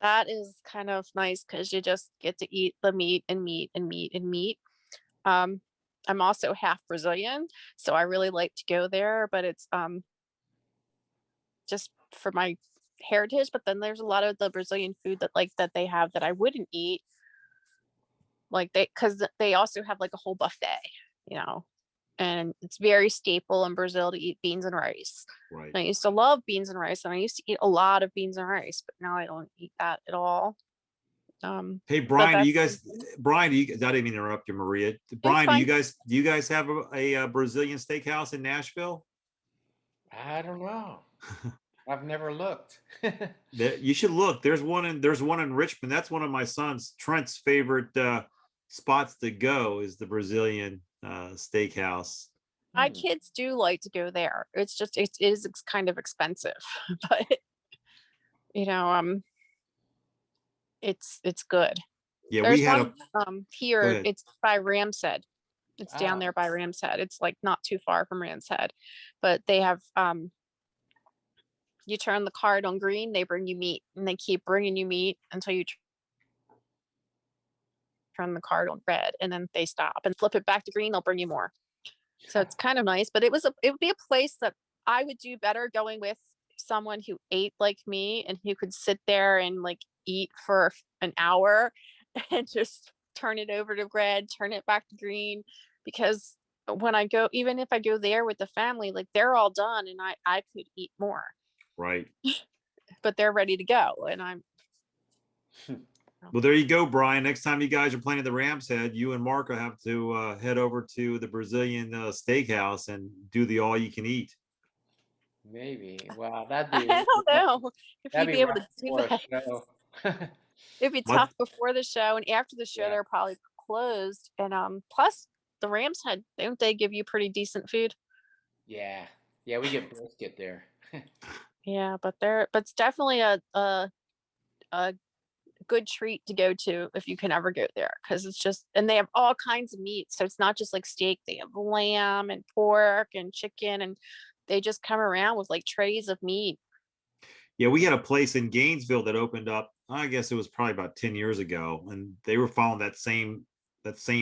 That is kind of nice because you just get to eat the meat and meat and meat and meat. Um, I'm also half Brazilian, so I really like to go there, but it's just for my heritage. But then there's a lot of the Brazilian food that they have that I wouldn't eat, like because they also have like a whole buffet, you know, and it's very staple in Brazil to eat beans and rice. Right. And I used to love beans and rice, and I used to eat a lot of beans and rice, but now I don't eat that at all. Hey But Brian, do you that's guys? Brian, I didn't mean to interrupt you, Maria. it's Brian, fine. do you guys have a Brazilian steakhouse in Nashville? I don't know. I've never looked. You should look. There's one in Richmond. That's one of my son's Trent's favorite spots to go is the Brazilian steakhouse. My kids do like to go there. It's just it is kind of expensive, but you know, it's good. Yeah, we There's had one Go here. ahead. It's by Ramsed. It's down there by Ram's Head. It's like not too far from Ram's Head, but they have, you turn the card on green, they bring you meat, and they keep bringing you meat until you turn the card on red, and then they stop and flip it back to green. They'll bring you more. So it's kind of nice, but it would be a place that I would do better going with someone who ate like me and who could sit there and like eat for an hour and just turn it over to red, turn it back to green. Because when I go, even if I go there with the family, like they're all done and I could eat more. Right. But they're ready to go. And I'm. Well, there you go, Brian. Next time you guys are playing at the Ram's Head, you and Mark will have to head over to the Brazilian steakhouse and do the all you can eat. Maybe. Wow, that'd be. I don't know if you'd be able to do for that. a show. It'd be tough before the show, and after the show, they're probably closed. And plus the Rams Head, don't they give you pretty decent food? Yeah, we get brisket there. Yeah, but it's definitely a good treat to go to if you can ever go there, because it's just, and they have all kinds of meat, so it's not just like steak. They have lamb and pork and chicken, and they just come around with like trays of meat. Yeah, we had a place in Gainesville that opened up, I guess it was probably about 10 years ago, and they were following that same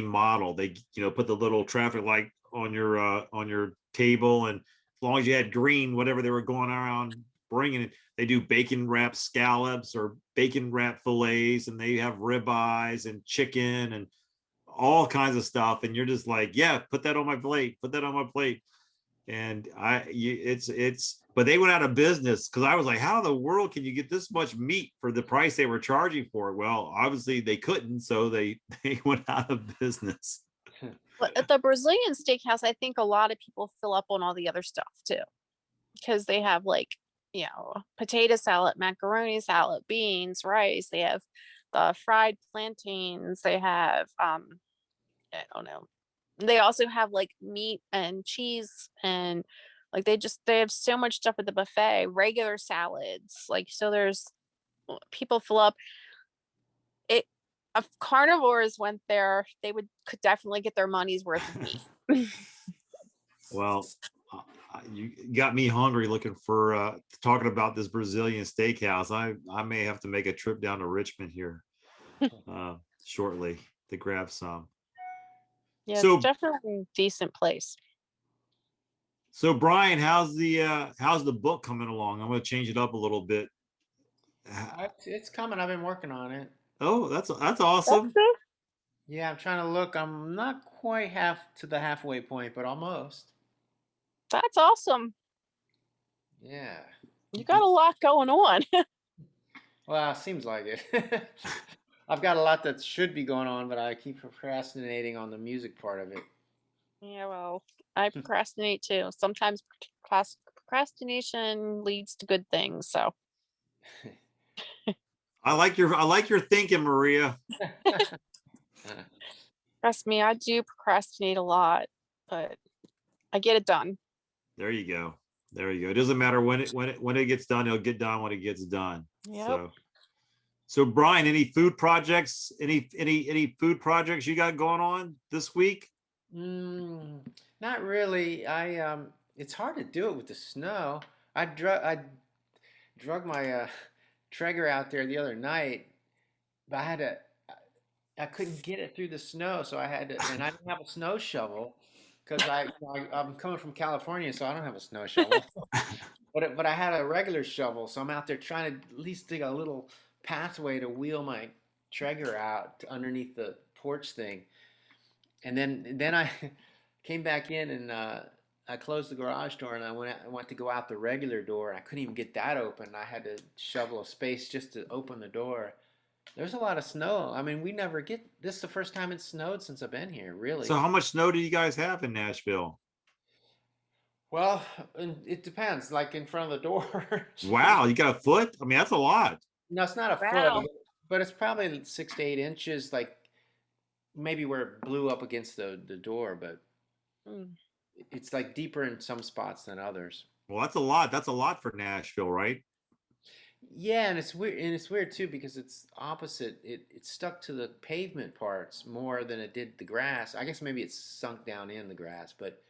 model. They, put the little traffic light on your table, and as long as you had green, whatever they were going around bringing it, they do bacon wrapped scallops or bacon wrapped fillets, and they have ribeyes and chicken and all kinds of stuff. And you're just like, yeah, put that on my plate, put that on my plate. And but they went out of business, because I was like, how in the world can you get this much meat for the price they were charging for it? Well, obviously they couldn't, so they went out of business. But at the Brazilian steakhouse, I think a lot of people fill up on all the other stuff too, because they have like, potato salad, macaroni salad, beans, rice. They have the fried plantains. They have, I don't know. They also have like meat and cheese, and like they have so much stuff at the buffet, regular salads. Like, so there's people fill up it. If carnivores went there, they could definitely get their money's worth of meat. Well, you got me hungry looking for talking about this Brazilian steakhouse. I may have to make a trip down to Richmond here shortly to grab some. Yeah, so, it's definitely a decent place. So Brian, how's the book coming along? I'm going to change it up a little bit. It's coming. I've been working on it. Oh, that's awesome. That's good. Yeah, I'm trying to look. I'm not quite to the halfway point, but almost. That's awesome. Yeah. You got a lot going on. Well, it seems like it. I've got a lot that should be going on, but I keep procrastinating on the music part of it. Yeah, well, I procrastinate too. Sometimes procrastination leads to good things. So I like your thinking, Maria. Trust me, I do procrastinate a lot, but I get it done. There you go. It doesn't matter when it gets done. It'll get done when it gets done. Yep. So Brian, any food projects? Any food projects you got going on this week? Not really. It's hard to do it with the snow. I drug my Traeger out there the other night, but I couldn't get it through the snow, so I had to, and I didn't have a snow shovel because I'm coming from California, so I don't have a snow shovel. But I had a regular shovel, so I'm out there trying to at least dig a little pathway to wheel my Traeger out underneath the porch thing. And then I came back in, and I closed the garage door, and I went to go out the regular door, and I couldn't even get that open. I had to shovel a space just to open the door. There's a lot of snow. I mean, we never get this. Is the first time it's snowed since I've been here, really. So how much snow do you guys have in Nashville? Well, it depends. Like in front of the door. Wow, you got a foot? I mean, that's a lot. No, it's not a foot, but it's probably 6 to 8 inches. Like maybe where it blew up against the door, but it's like deeper in some spots than others. Well, that's a lot. That's a lot for Nashville, right? Yeah, and it's weird, and it's weird too because it's opposite. It stuck to the pavement parts more than it did the grass. I guess maybe it's sunk down in the grass, but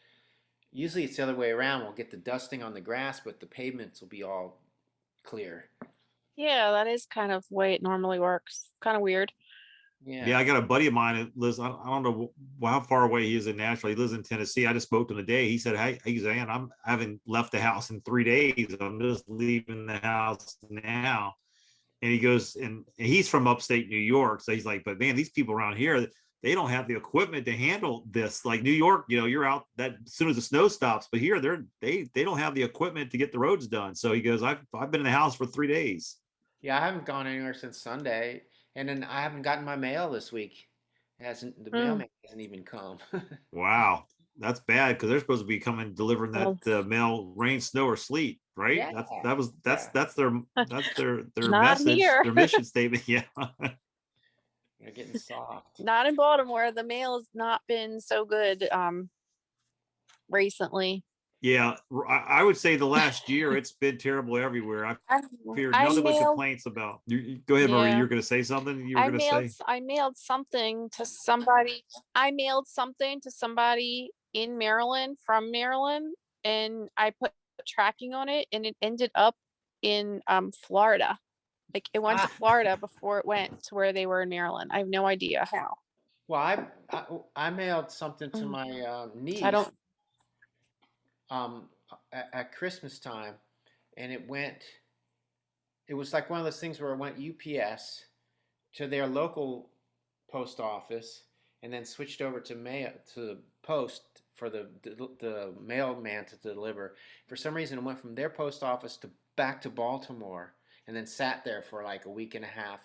usually it's the other way around. We'll get the dusting on the grass, but the pavements will be all clear. Yeah, that is kind of the way it normally works. Kind of weird. Yeah, Yeah. I got a buddy of mine that lives. I don't know how far away he is in Nashville. He lives in Tennessee. I just spoke to him today. He said, "Hey, he's saying I haven't left the house in 3 days. I'm just leaving the house now." And he goes, and he's from upstate New York, so he's like, "But man, these people around here, they don't have the equipment to handle this. Like New York, you're out that as soon as the snow stops. But here, they don't have the equipment to get the roads done." So he goes, "I've been in the house for 3 days." Yeah, I haven't gone anywhere since Sunday, and then I haven't gotten my mail this week. It hasn't the Mm, mailman hasn't even come? Wow, that's bad because they're supposed to be coming delivering that well, mail, rain, snow, or sleet, right? Yeah, That's yeah. their not message, here. their mission statement. Yeah, They're getting soft. Not in Baltimore. The mail has not been so good recently. yeah. I would say the last year it's been terrible everywhere. I've I, heard I nothing but mailed, complaints about. Go ahead, Marie. yeah. You're going to say something. You were going to say. I mailed something to somebody. I mailed something to somebody in Maryland from Maryland, and I put tracking on it, and it ended up in Florida. Like it went to Ah, Florida before it went to where they were in Maryland. I have no idea how. well, I mailed something to Mm, my So I niece don't. at Christmas time, and it went. It was like one of those things where it went UPS to their local post office, and then switched over to mail to the post for the mailman to deliver. For some reason, it went from their post office to back to Baltimore, and then sat there for like a week and a half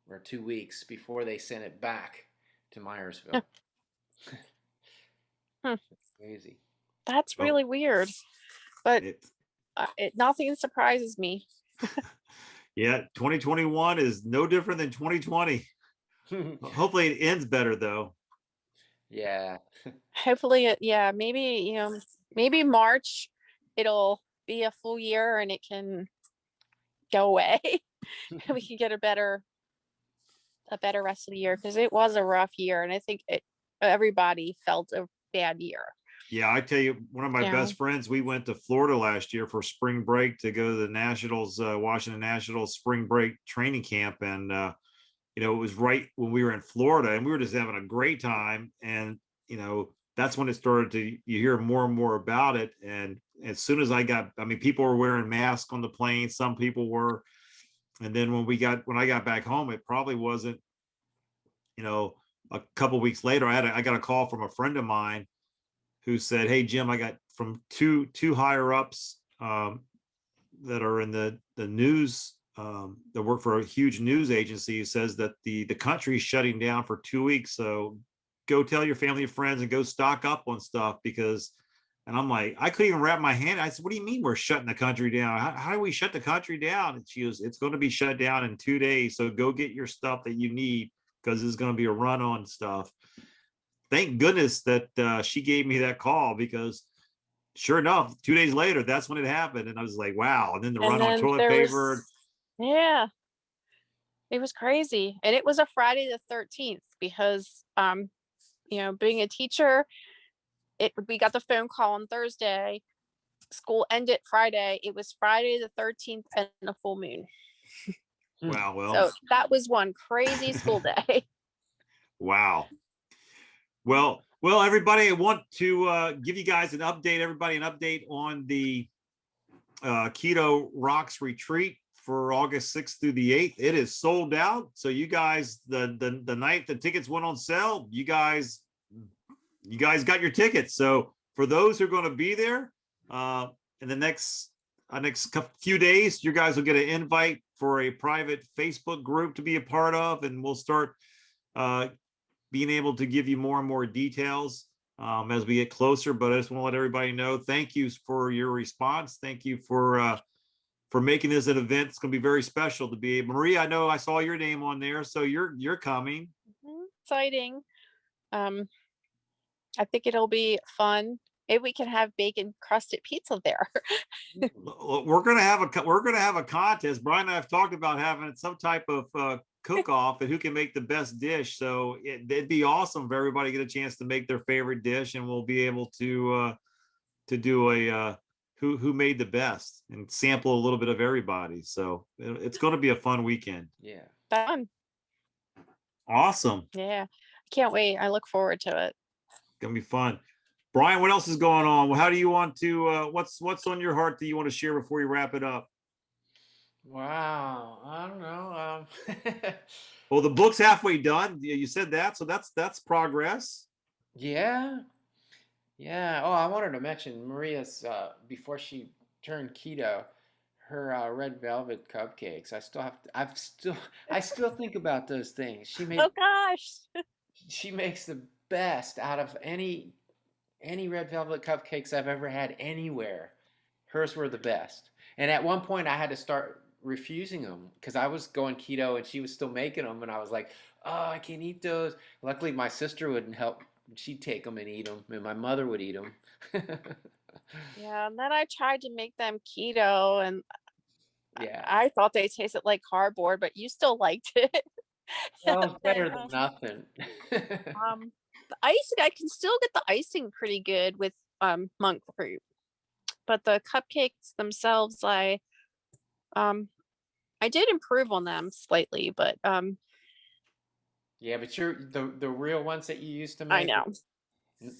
or 2 weeks before they sent it back to Myersville. Hmm, Crazy. that's Well, really weird, but it. nothing surprises me. Yeah, 2021 is no different than 2020. Hopefully, it ends better though. Yeah. Hopefully, yeah, maybe maybe March, it'll be a full year and it can go away. And we can get a better rest of the year because it was a rough year, and I think everybody felt a bad year. Yeah, I tell you, one of my Yeah. best friends, we went to Florida last year for spring break to go to the Nationals, Washington Nationals spring break training camp. And, it was right when we were in Florida and we were just having a great time. And, that's when it started you hear more and more about it. And as soon as I mean, people were wearing masks on the plane, some people were. And then when I got back home, it probably wasn't, you know, a couple weeks later, I got a call from a friend of mine who said, "Hey Jim, I got from two higher ups that are in the news that work for a huge news agency, who says that the country's shutting down for 2 weeks. So go tell your family and friends and go stock up on stuff because." And I'm like, I couldn't even wrap my hand. I said, "What do you mean we're shutting the country down? How do we shut the country down?" And she goes, "It's going to be shut down in 2 days. So go get your stuff that you need because there's going to be a run on stuff." Thank goodness that she gave me that call because sure enough, 2 days later, that's when it happened. And I was like, wow. And then the And run on then toilet there paper. was, yeah, it was crazy. And it was a Friday the 13th because, being a teacher, we got the phone call on Thursday. School ended Friday. It was Friday the 13th and a full moon. Wow. So Well, that was one crazy school day. wow. Well, everybody, I want to give you guys an update, everybody, an update on the Keto Rocks retreat for August 6th through the 8th. It is sold out. So you guys, the night the tickets went on sale, you guys got your tickets. So for those who are going to be there in the next few days, you guys will get an invite for a private Facebook group to be a part of, and we'll start being able to give you more and more details as we get closer. But I just want to let everybody know, thank you for your response. Thank you for making this an event. It's going to be very special to be. Maria, I know I saw your name on there, so you're coming. Exciting. I think it'll be fun. maybe we can have bacon crusted pizza there. We're gonna have a contest. Brian and I have talked about having some type of cook-off and who can make the best dish. So it'd be awesome for everybody to get a chance to make their favorite dish, and we'll be able to do a who made the best and sample a little bit of everybody. So it's going to be a fun weekend. Yeah. Fun. Awesome. Yeah. Can't wait. I look forward to it. Gonna be fun. Brian, what else is going on? How do you want to what's on your heart that you want to share before you wrap it up? Wow. I don't know. Well, the book's halfway done. You said that, so that's progress. Yeah. Yeah. Oh, I wanted to mention Maria's before she turned keto, her red velvet cupcakes. I still think about those things. Oh gosh. She makes the best out of any red velvet cupcakes I've ever had anywhere. Hers were the best. And at one point I had to start refusing them because I was going keto and she was still making them, and I was like, "Oh, I can't eat those." Luckily my sister wouldn't help. She'd take them and eat them, and my mother would eat them. Yeah, and then I tried to make them keto, and Yeah. I thought they tasted like cardboard, but you still liked it. Well, it's better And, than nothing. the icing, I can still get the icing pretty good with monk fruit, but the cupcakes themselves, I did improve on them slightly, but Yeah, but the real ones that you used to I make. know.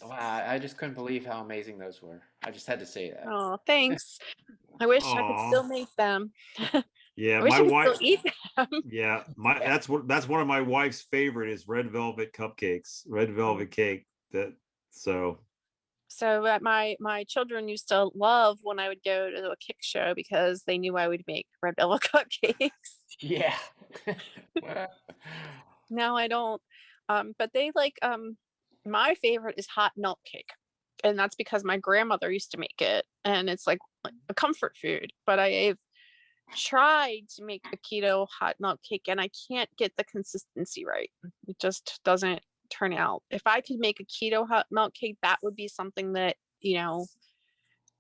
Wow, I just couldn't believe how amazing those were. I just had to say that. Oh, thanks. I wish I could still Aw. make them. Yeah, I wish my I could wife. still eat them. Yeah, Yeah. that's one of my wife's favorite is red velvet cupcakes, red velvet cake. That so So my children used to love when I would go to a Kix show because they knew I would make red velvet cupcakes. Yeah. No, I don't. But they like my favorite is hot milk cake. And that's because my grandmother used to make it, and it's like a comfort food. But I've tried to make a keto hot milk cake and I can't get the consistency right. It just doesn't turn out. If I could make a keto hot milk cake, that would be something that,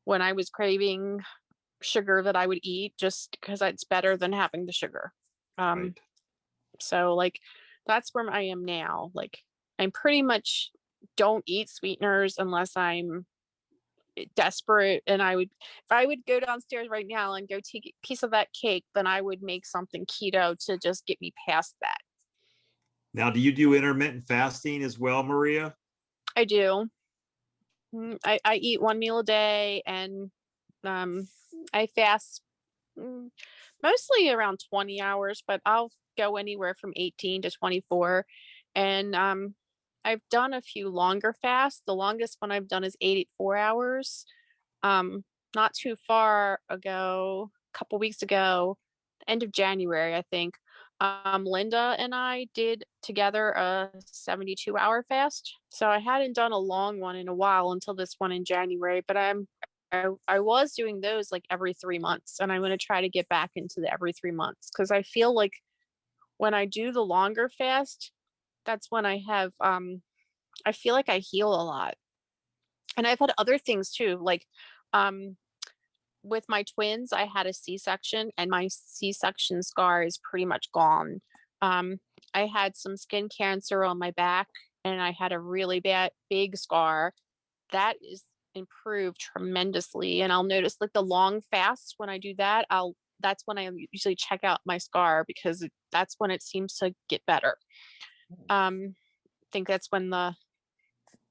when I was craving sugar, that I would eat, just because it's better than having the sugar. right. So like that's where I am now. Like I'm pretty much don't eat sweeteners unless I'm desperate, and if I would go downstairs right now and go take a piece of that cake, then I would make something keto to just get me past that. Now, do you do intermittent fasting as well, Maria? I do. I eat one meal a day, and I fast mostly around 20 hours, but I'll go anywhere from 18 to 24. And I've done a few longer fasts. The longest one I've done is 84 hours. Not too far ago, a couple weeks ago, end of January, I think, Linda and I did together a 72-hour fast. So I hadn't done a long one in a while until this one in January, but I was doing those like every 3 months, and I'm going to try to get back into the every 3 months, because I feel like when I do the longer fast, that's when I feel like I heal a lot. And I've had other things too, like with my twins, I had a C-section, and my C-section scar is pretty much gone. I had some skin cancer on my back, and I had a really big scar that is improved tremendously. And I'll notice like the long fasts, when I do that, that's when I usually check out my scar, because that's when it seems to get better. I think that's when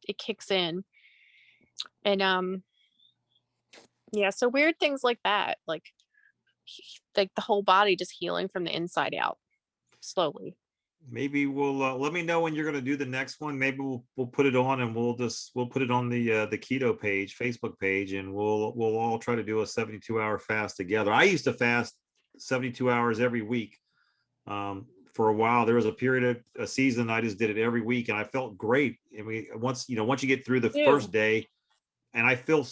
it kicks in. And yeah, so weird things like that, like the whole body just healing from the inside out slowly. Maybe we'll let me know when you're going to do the next one. Maybe we'll put it on, and we'll put it on the keto page, Facebook page, and we'll all try to do a 72-hour fast together. I used to fast 72 hours every week. For a while, there was a period of a season I just did it every week, and I felt great. I mean, once you get through the first day, and I felt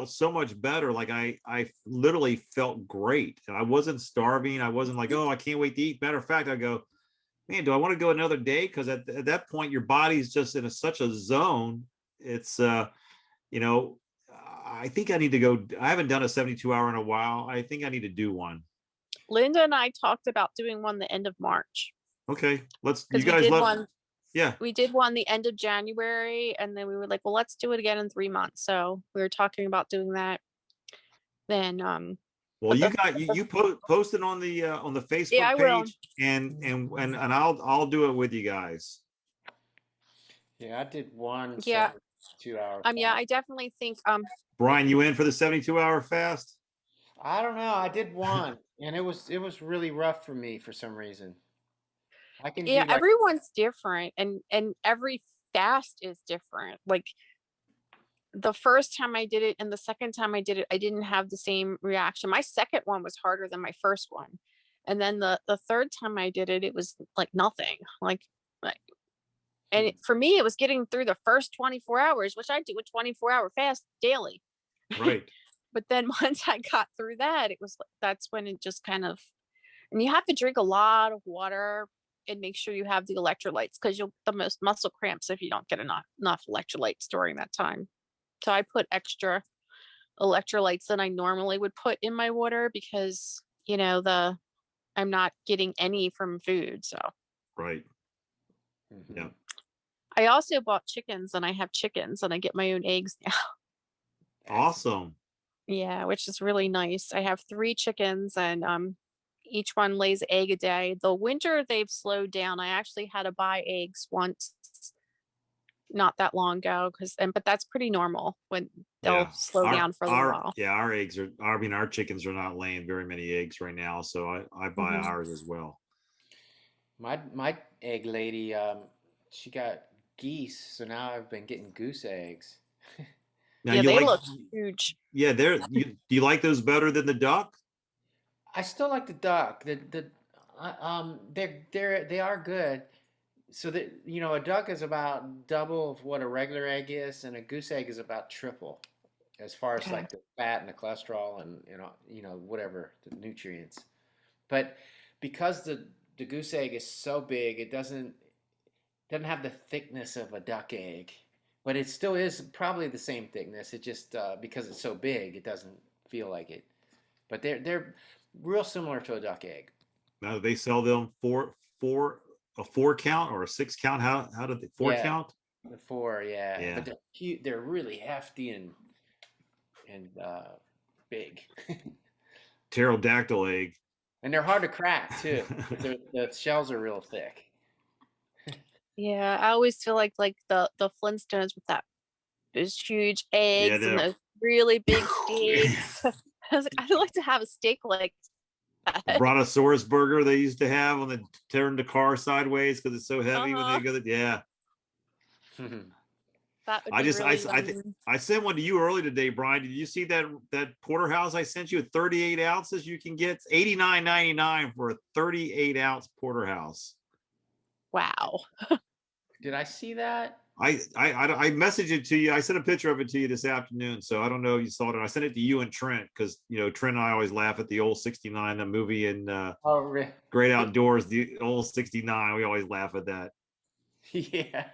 so much better. Like I literally felt great, and I wasn't starving. I wasn't like, oh, I can't wait to eat. Matter of fact, I go, man, do I want to go another day? Because at that point, your body's just in such a zone. It's you know, I think I need to go. I haven't done a 72-hour in a while. I think I need to do one. Linda and I talked about doing one the end of March. Okay, you Because guys let. Yeah. we did one the end of January, and then we were like, well, let's do it again in 3 months. So we were talking about doing that. Then Well, you post it on the Facebook I will. page, and I'll do it with you guys. Yeah, I did one Yeah. 2 hour. Yeah, I definitely think Brian, you in for the 72-hour fast? I don't know. I did one, and it was really rough for me for some reason. I can do like, everyone's different, and every fast is different. Like the first time I did it and the second time I did it, I didn't have the same reaction. My second one was harder than my first one. And then the third time I did it, it was like nothing. And for me, it was getting through the first 24 hours, which I do a 24-hour fast daily. Right. But then once I got through that, that's when it just kind of, and you have to drink a lot of water and make sure you have the electrolytes, because you'll the most muscle cramps if you don't get enough electrolytes during that time. So I put extra electrolytes than I normally would put in my water, because I'm not getting any from food. So Right. Mhm. Yeah. I also bought chickens, and I have chickens, and I get my own eggs now. Awesome. Yeah, which is really nice. I have 3 chickens, and each one lays an egg a day. The winter they've slowed down. I actually had to buy eggs once not that long ago, but that's pretty normal when they'll slow down for a little while. Yeah, our chickens are not laying very many eggs right now, so I buy ours as well. My egg lady, she got geese, so now I've been getting goose eggs. Now yeah, they look huge. Yeah, do you like those better than the duck? I still like the duck. They are good. So that a duck is about double of what a regular egg is, and a goose egg is about triple, as far as like the fat and the cholesterol and whatever the nutrients. But because the goose egg is so big, it doesn't have the thickness of a duck egg, but it still is probably the same thickness. It just because it's so big, it doesn't feel like it. But they're real similar to a duck egg. Now they sell them for a 4 count or a 6 count. How did they 4 count? The 4, yeah. Yeah. But they're cute. They're really hefty and big. Pterodactyl egg. And they're hard to crack too. The shells are real thick. Yeah, I always feel like the Flintstones with those huge eggs and those really big steaks. I was like, I'd like to have a steak like that. Brontosaurus burger they used to have on the turn the car sideways because it's so heavy when they go. Yeah. That would be I sent one to you early today, Brian. Did you see that porterhouse I sent you at 38 ounces? You can get $89.99 for a 38-ounce porterhouse. Wow. Did I see that? I messaged it to you. I sent a picture of it to you this afternoon, so I don't know if you saw it. I sent it to you and Trent because Trent and I always laugh at the old 69, the movie in Great Outdoors, the old 69. We always laugh at that. Yeah.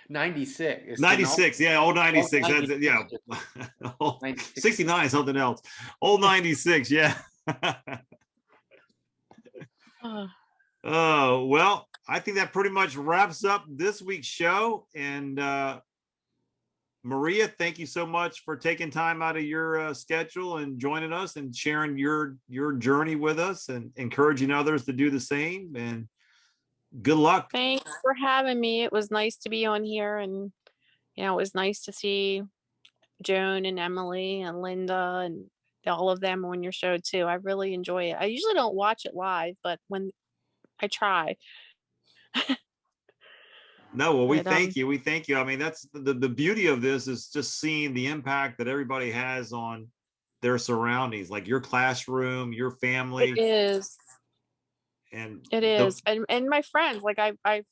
96. 96, yeah, old 96. That's it, yeah. 69 is something else. Old 96, yeah. Oh, well, I think that pretty much wraps up this week's show. And Maria, thank you so much for taking time out of your schedule and joining us and sharing your journey with us and encouraging others to do the same. And good luck. Thanks for having me. It was nice to be on here, and it was nice to see Joan and Emily and Linda and all of them on your show too. I really enjoy it. I usually don't watch it live, but when I try. No, well, we thank you. We thank you. I mean, that's the beauty of this is just seeing the impact that everybody has on their surroundings, like your classroom, your family. It is. And it is. And my friends, like I've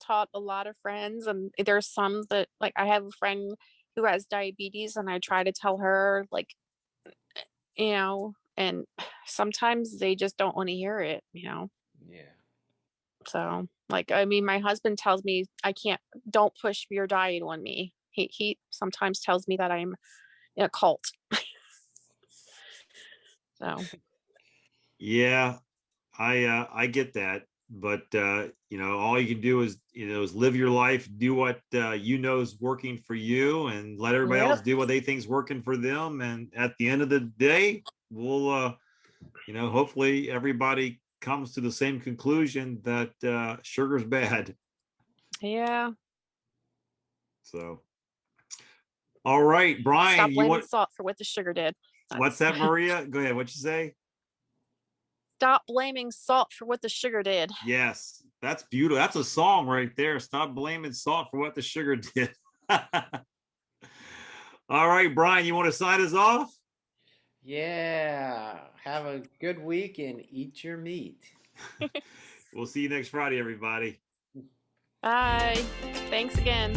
taught a lot of friends, and there's some that, like, I have a friend who has diabetes, and I try to tell her, like, and sometimes they just don't want to hear it, Yeah. So, like, I mean, my husband tells me don't push your diet on me. He sometimes tells me that I'm in a cult. So Yeah, I get that, but all you can do is live your life, do what is working for you, and let everybody else yep. do what they think's working for them. And at the end of the day, we'll hopefully everybody comes to the same conclusion that sugar's bad. Yeah. So, all right, Brian, Stop you blaming want salt for what the sugar did. what's That's that, Maria? Go ahead. What you say? stop blaming salt for what the sugar did. Yes, that's beautiful. That's a song right there. Stop blaming salt for what the sugar did. All right, Brian, you want to sign us off? Yeah. Have a good week and eat your meat. We'll see you next Friday, everybody. Bye. Thanks again.